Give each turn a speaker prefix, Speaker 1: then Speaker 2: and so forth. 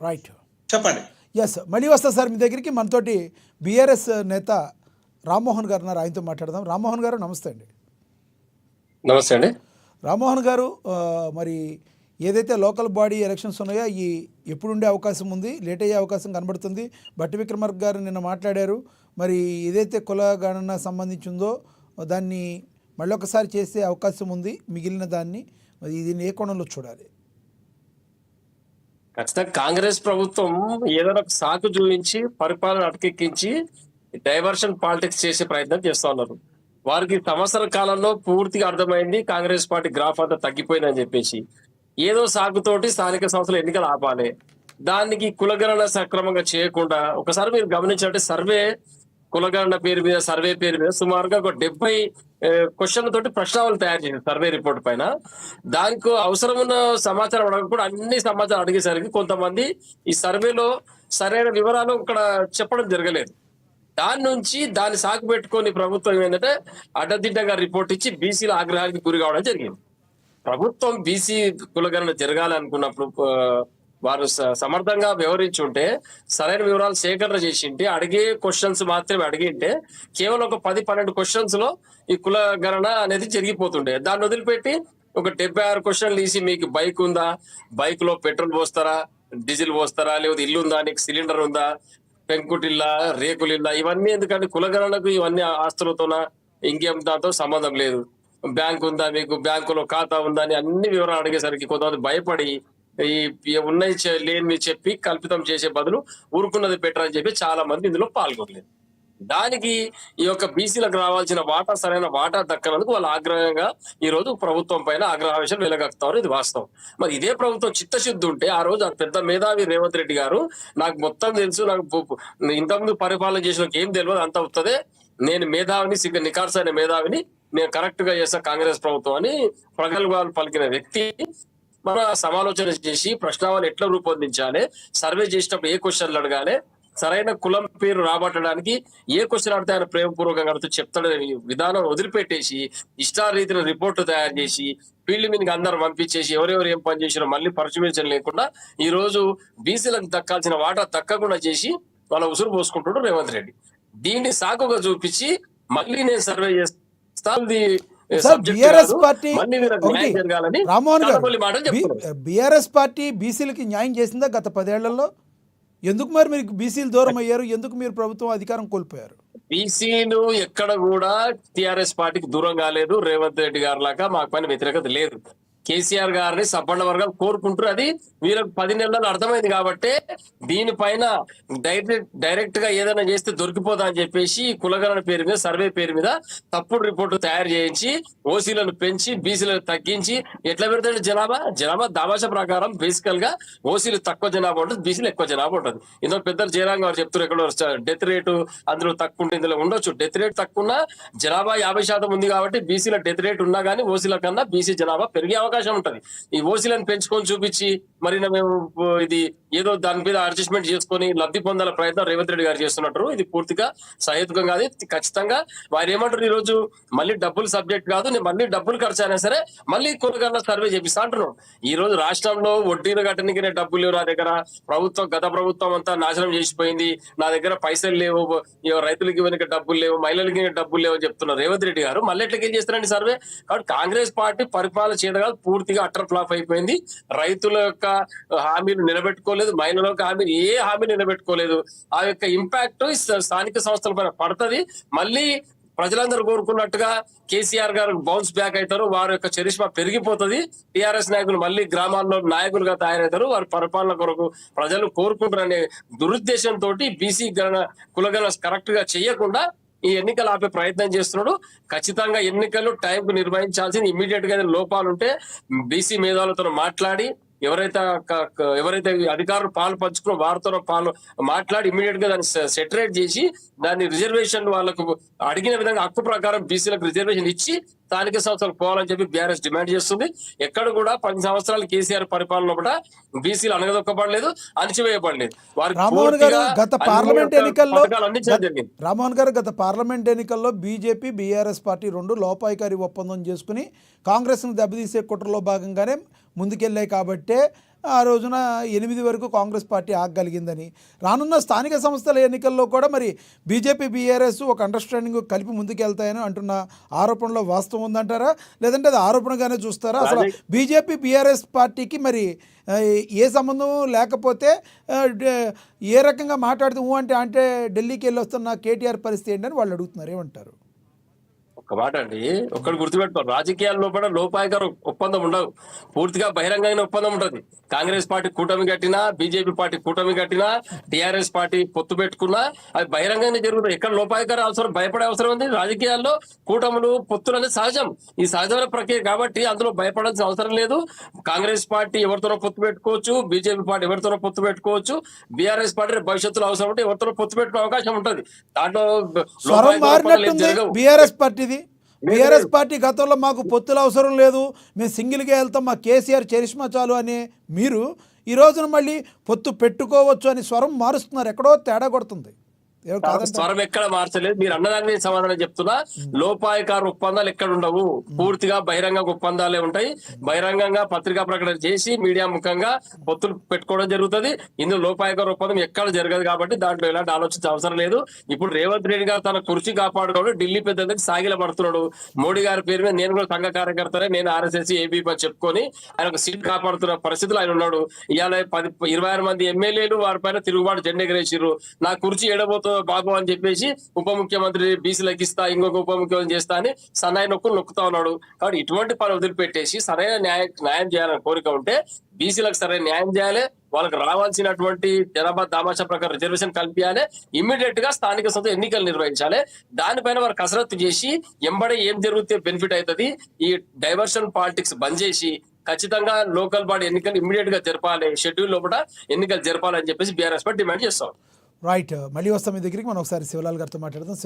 Speaker 1: Right.
Speaker 2: చెప్పండి.
Speaker 1: Yes, మళ్ళీ వస్తా సార్ మీ దగ్గరికి. మనతోటి బీఆర్ఎస్ నేత రామ్మోహన్ గారు ఉన్నారు, ఆయనతో మాట్లాడదాం. రామ్మోహన్ గారు నమస్తే అండి.
Speaker 3: నమస్తే అండి.
Speaker 1: రామ్మోహన్ గారు, మరి ఏదైతే లోకల్ బాడీ ఎలక్షన్స్ ఉన్నాయో అవి ఎప్పుడు ఉండే అవకాశం ఉంది, లేట్ అయ్యే అవకాశం కనబడుతుంది. బట్టి విక్రమార్క గారు నిన్న మాట్లాడారు. మరి ఏదైతే కుల గణన సంబంధించి ఉందో దాన్ని మళ్ళీ ఒకసారి చేసే అవకాశం ఉంది, మిగిలిన దాన్ని. మరి దీన్ని ఏ కోణంలో చూడాలి?
Speaker 3: ఖచ్చితంగా కాంగ్రెస్ ప్రభుత్వం ఏదైనా ఒక సాకు చూపించి పరిపాలన అటకెక్కించి డైవర్షన్ పాలిటిక్స్ చేసే ప్రయత్నం చేస్తా ఉన్నారు. వారికి సంవత్సర కాలంలో పూర్తిగా అర్థమైంది కాంగ్రెస్ పార్టీ గ్రాఫ్ అంతా తగ్గిపోయిందని చెప్పేసి ఏదో సాగుతోటి స్థానిక సంస్థల ఎన్నికలు ఆపాలి. దానికి కులగణన సక్రమంగా చేయకుండా ఒకసారి మీరు గమనించాలంటే సర్వే కులగణన పేరు మీద సర్వే పేరు మీద సుమారుగా ఒక 70 క్వశ్చన్ల తోటి ప్రశ్నావళి తయారు చేసింది సర్వే రిపోర్ట్ పైన. దానికి అవసరం ఉన్న సమాచారం అడగకుండా అన్ని సమాచారం అడిగేసరికి కొంతమంది ఈ సర్వేలో సరైన వివరాలు ఇక్కడ చెప్పడం జరగలేదు. దాని నుంచి దాన్ని సాకు పెట్టుకొని ప్రభుత్వం ఏంటంటే అడ్డదిడ్డంగా రిపోర్ట్ ఇచ్చి బీసీల ఆగ్రహానికి గురి కావడం జరిగింది. ప్రభుత్వం బీసీ కులగణన జరగాలనుకున్నప్పుడు వారు సమర్థంగా వ్యవహరించుంటే సరైన వివరాలు సేకరణ చేసింటే అడిగే క్వశ్చన్స్ మాత్రమే అడిగింటే కేవలం ఒక 10-12 క్వశ్చన్స్ లో ఈ కుల గణన అనేది జరిగిపోతుండే. దాన్ని వదిలిపెట్టి ఒక 76 క్వశ్చన్లు తీసి మీకు బైక్ ఉందా, బైక్ లో పెట్రోల్ పోస్తారా, డీజిల్ పోస్తారా, లేకపోతే ఇల్లు ఉందా, నీకు సిలిండర్ ఉందా, పెంకుటిల్లా, రేకులిల్లా, ఇవన్నీ ఎందుకంటే కులగణనకు ఇవన్నీ ఆస్తులతోన ఇంకేం దాంతో సంబంధం లేదు. బ్యాంక్ ఉందా, మీకు బ్యాంకులో ఖాతా ఉందా అని అన్ని వివరాలు అడిగేసరికి కొంతమంది భయపడి ఈ ఉన్నాయి లేని చెప్పి కల్పితం చేసే బదులు ఊరుకున్నది బెటర్ అని చెప్పి చాలా మంది ఇందులో పాల్గొనలేదు. దానికి ఈ యొక్క బీసీలకు రావాల్సిన వాటా సరైన వాటా దక్కనందుకు వాళ్ళు ఆగ్రహంగా ఈ రోజు ప్రభుత్వం పైన ఆగ్రహావేశం వెలగక్కుతారు. ఇది వాస్తవం. మరి ఇదే ప్రభుత్వం చిత్తశుద్ధి ఉంటే ఆ రోజు ఆ పెద్ద మేధావి రేవంత్ రెడ్డి గారు నాకు మొత్తం తెలుసు, నాకు ఇంతకుముందు పరిపాలన చేసిన ఏం తెలియదు, అంత వస్తుంది, నేను మేధావిని, నికార్సైన మేధావిని, నేను కరెక్ట్ గా చేస్తా కాంగ్రెస్ ప్రభుత్వం అని ప్రగల్భాలు పలికిన వ్యక్తి మన సమాలోచన చేసి ప్రశ్నావళి ఎట్లా రూపొందించాలి, సర్వే చేసినప్పుడు ఏ క్వశ్చన్లు అడగాలి, సరైన కులం పేరు రాబట్టడానికి ఏ క్వశ్చన్ అడితే ఆయన ప్రేమపూర్వకంగా అడుగుతూ చెప్తాడని విధానం వదిలిపెట్టేసి ఇష్టారీతిన రిపోర్టు తయారు చేసి ఫీల్డ్ మీదకి అందరు పంపించేసి ఎవరెవరు ఏం పని చేసినా మళ్ళీ పరిశీలించడం లేకుండా ఈ రోజు బీసీలకు దక్కాల్సిన వాటా దక్కకుండా చేసి వాళ్ళ ఉసురు పోసుకుంటాడు రేవంత్ రెడ్డి. దీన్ని సాకుగా చూపించి మళ్ళీ నేను సర్వే చేస్తాను,
Speaker 1: బీఆర్ఎస్ పార్టీ రామ్మోహన్ గారు, బీఆర్ఎస్ పార్టీ బీసీలకి న్యాయం చేసిందా గత 10 ఏళ్లలో? ఎందుకు మరి మీరు బీసీలు దూరం అయ్యారు? ఎందుకు మీరు ప్రభుత్వం అధికారం కోల్పోయారు?
Speaker 3: బీసీలు ఎక్కడ కూడా టిఆర్ఎస్ పార్టీకి దూరం కాలేదు. రేవంత్ రెడ్డి గారి లాగా మాకు పైన వ్యతిరేకత లేదు. కేసీఆర్ గారిని సబ్బండ వర్గాలు కోరుకుంటారు. అది వీళ్ళకి 10 నెలలు అర్థమైంది కాబట్టి దీనిపైన డైరెక్ట్ గా ఏదైనా చేస్తే దొరికిపోతా అని చెప్పేసి కులగణన పేరు మీద సర్వే పేరు మీద తప్పుడు రిపోర్టు తయారు చేయించి ఓసీలను పెంచి బీసీలను తగ్గించి ఎట్లా పెడతాడు జనాభా దామాషా ప్రకారం బేసికల్ గా ఓసీలు తక్కువ జనాభా ఉంటుంది, బీసీలు ఎక్కువ జనాభా ఉంటుంది. ఇందులో పెద్దలు జయరాం గారు చెప్తారు ఎక్కడ డెత్ రేటు అందులో తక్కువ ఉంటుంది, ఇందులో ఉండొచ్చు. డెత్ రేట్ తక్కువ ఉన్నా జనాభా 50% ఉంది కాబట్టి బీసీల డెత్ రేట్ ఉన్నా కానీ ఓసీల కన్నా బీసీ జనాభా పెరిగే అవకాశం ఉంటది. ఈ ఓసీలను పెంచుకొని చూపించి మరి మేము ఇది ఏదో దాని మీద అడ్జస్ట్మెంట్ చేసుకొని లబ్ధి పొందాల ప్రయత్నం రేవంత్ రెడ్డి గారు చేస్తున్నట్టు ఇది పూర్తిగా సహేతుకం కాదు. ఖచ్చితంగా వారు ఏమంటారు, ఈ రోజు మళ్ళీ డబ్బులు సబ్జెక్ట్ కాదు, నేను మళ్ళీ డబ్బులు ఖర్చు అయినా సరే మళ్ళీ కొనుగోలు సర్వే చేపిస్తా అంటున్నాను. ఈ రోజు రాష్ట్రంలో వడ్డీలు కట్టడానికి డబ్బులు లేవు నా దగ్గర, గత ప్రభుత్వం అంతా నాశనం చేసిపోయింది, నా దగ్గర పైసలు లేవు, రైతులకి ఇవ్వడానికి డబ్బులు లేవు, మహిళలకి డబ్బులు లేవు అని చెప్తున్నారు రేవంత్ రెడ్డి గారు. మళ్ళీ ఎట్లకేం చేస్తారండి సర్వే? కాబట్టి కాంగ్రెస్ పార్టీ పరిపాలన చేయడం పూర్తిగా అటర్ ఫ్లాప్ అయిపోయింది. రైతుల యొక్క హామీలు నిలబెట్టుకోలేదు, మహిళల యొక్క హామీలు ఏ హామీ నిలబెట్టుకోలేదు. ఆ యొక్క ఇంపాక్ట్ స్థానిక సంస్థల పైన పడుతుంది. మళ్ళీ ప్రజలందరూ కోరుకున్నట్టుగా కేసీఆర్ గారు బౌన్స్ బ్యాక్ అవుతారు, వారి యొక్క చరిష్మా పెరిగిపోతుంది, టీఆర్ఎస్ నాయకులు మళ్ళీ గ్రామాల్లో నాయకులుగా తయారవుతారు, వారి పరిపాలన కొరకు ప్రజలు కోరుకుంటారనే దురుద్దేశంతో బీసీ కులగణన కరెక్ట్ గా చేయకుండా ఈ ఎన్నికలు ఆపే ప్రయత్నం చేస్తున్నాడు. ఖచ్చితంగా ఎన్నికలు టైంకు నిర్వహించాల్సింది. ఇమ్మీడియట్ గా లోపాలు ఉంటే బీసీ మేధావులతో మాట్లాడి ఎవరైతే అధికారులు పాలు పంచుకున్న వారితో మాట్లాడి ఇమ్మీడియట్ గా దాన్ని సెటరేట్ చేసి దాన్ని రిజర్వేషన్ వాళ్ళకు అడిగిన విధంగా హక్కు ప్రకారం బీసీలకు రిజర్వేషన్ ఇచ్చి స్థానిక సంస్థలకు పోవాలని చెప్పి బీఆర్ఎస్ డిమాండ్ చేస్తుంది. ఎక్కడ కూడా 10 సంవత్సరాలు కేసీఆర్ పరిపాలన కూడా బీసీలు అణగదొక్కబడలేదు, అణచివేయబడలేదు.
Speaker 1: రామ్మోహన్ గారు, గత పార్లమెంట్ ఎన్నికల్లో బీజేపీ బీఆర్ఎస్ పార్టీ 2 లోపాయికారి ఒప్పందం చేసుకుని కాంగ్రెస్ను దెబ్బతీసే కుట్రలో భాగంగానే ముందుకెళ్ళాయి కాబట్టే ఆ రోజున 8 వరకు కాంగ్రెస్ పార్టీ ఆగగలిగిందని, రానున్న స్థానిక సంస్థల ఎన్నికల్లో కూడా మరి బీజేపీ బీఆర్ఎస్ ఒక అండర్స్టాండింగ్ కలిపి ముందుకెళ్తాయని అంటున్న ఆరోపణలో వాస్తవం ఉందంటారా, లేదంటే అది ఆరోపణగానే చూస్తారా? అసలు బీజేపీ బీఆర్ఎస్ పార్టీకి మరి ఏ సంబంధం లేకపోతే ఏ రకంగా మాట్లాడుతూ అంటే ఢిల్లీకి వెళ్ళి వస్తున్న కేటీఆర్ పరిస్థితి ఏంటని వాళ్ళు అడుగుతున్నారు, ఏమంటారు?
Speaker 3: ఒక మాట అండి, ఒక్కడు గుర్తుపెట్టుకోవాలి, రాజకీయాల్లో కూడా లోపాయకర ఒప్పందం ఉండవు, పూర్తిగా బహిరంగమైన ఒప్పందం ఉంటది. కాంగ్రెస్ పార్టీ కూటమి కట్టినా, బీజేపీ పార్టీ కూటమి కట్టినా, టిఆర్ఎస్ పార్టీ పొత్తు పెట్టుకున్నా అది బహిరంగంగా జరుగుతుంది. ఎక్కడ లోపాయకర అవసరం, భయపడే అవసరం ఉంది? రాజకీయాల్లో కూటములు పొత్తులు అనేది సహజం, ఈ సహజమైన ప్రక్రియ కాబట్టి అందులో భయపడాల్సిన అవసరం లేదు. కాంగ్రెస్ పార్టీ ఎవరితోనో పొత్తు పెట్టుకోవచ్చు, బీజేపీ పార్టీ ఎవరితోనో పొత్తు పెట్టుకోవచ్చు, బీఆర్ఎస్ పార్టీ భవిష్యత్తులో అవసరం ఉంటే ఎవరితోనో పొత్తు పెట్టుకునే అవకాశం ఉంటది. దాంట్లో
Speaker 1: స్వరం
Speaker 3: లోపాయకర ఒప్పందాలు ఏం
Speaker 1: మారినట్టుంది
Speaker 3: జరగవు.
Speaker 1: బీఆర్ఎస్ పార్టీది. బీఆర్ఎస్ పార్టీ గతంలో మాకు పొత్తుల అవసరం లేదు, మేము సింగిల్గా వెళ్తాం, మా కేసీఆర్ చరిష్మా చాలు అని మీరు ఈ రోజున మళ్ళీ పొత్తు పెట్టుకోవచ్చు అని స్వరం మారుస్తున్నారు. ఎక్కడో తేడా కొడుతుంది. ఏమో కాదంటారా?
Speaker 3: స్వరం ఎక్కడ మార్చలేదు. మీరు అన్నదానికి నేను సమాధానం చెప్తున్నా. లోపాయకార ఒప్పందాలు ఎక్కడ ఉండవు, పూర్తిగా బహిరంగ ఒప్పందాలే ఉంటాయి. బహిరంగంగా పత్రికా ప్రకటన చేసి మీడియా ముఖంగా పొత్తులు పెట్టుకోవడం జరుగుతుంది. ఇందులో లోపాయకార ఒప్పందం ఎక్కడ జరగదు కాబట్టి దాంట్లో ఎలాంటి ఆలోచించే అవసరం లేదు. ఇప్పుడు రేవంత్ రెడ్డి గారు తన కుర్చీ కాపాడుకోవడం ఢిల్లీ పెద్దకి సాగిల పడుతున్నాడు. మోడీ గారి పేరు మీద నేను కూడా సంఘ కార్యకర్తనే, నేను ఆర్ఎస్ఎస్ ఏబీపీ అని చెప్పుకొని ఆయన ఒక సీట్ కాపాడుతున్న పరిస్థితులు ఆయన ఉన్నాడు. ఇవాళ 26 మంది ఎమ్మెల్యేలు వారి పైన తిరుగుబాటు జెండా ఎగరేసిర్రు. నా కుర్చీ ఎడబోతో బాబు అని చెప్పేసి ఉప ముఖ్యమంత్రి బీసీలకు ఇస్తా, ఇంకొక ఉప ముఖ్యమంత్రి చేస్తా అని సన్నాయి నొక్కుతా ఉన్నాడు. కాబట్టి ఇటువంటి పని వదిలిపెట్టేసి సరైన న్యాయం చేయాలని కోరిక ఉంటే బీసీలకు సరైన న్యాయం చేయాలి, వాళ్ళకి రావాల్సినటువంటి జనాభా దామాషా ప్రకారం రిజర్వేషన్ కల్పించాలి, ఇమ్మీడియట్ గా స్థానిక సంస్థ ఎన్నికలు నిర్వహించాలి. దానిపైన వారు కసరత్తు చేసి ఎంబడే ఏం జరిగితే బెనిఫిట్ అవుతుంది, ఈ డైవర్షన్ పాలిటిక్స్ బంద్ చేసి ఖచ్చితంగా లోకల్ బాడీ ఎన్నికలు ఇమ్మీడియట్ గా జరపాలి, షెడ్యూల్ లోపల ఎన్నికలు జరపాలని చెప్పేసి బీఆర్ఎస్ పార్టీ డిమాండ్ చేస్తాం.
Speaker 1: రైట్, మళ్ళీ వస్తాం మీ దగ్గరికి. మనం ఒకసారి శివలాల్ గారితో మాట్లాడదాం.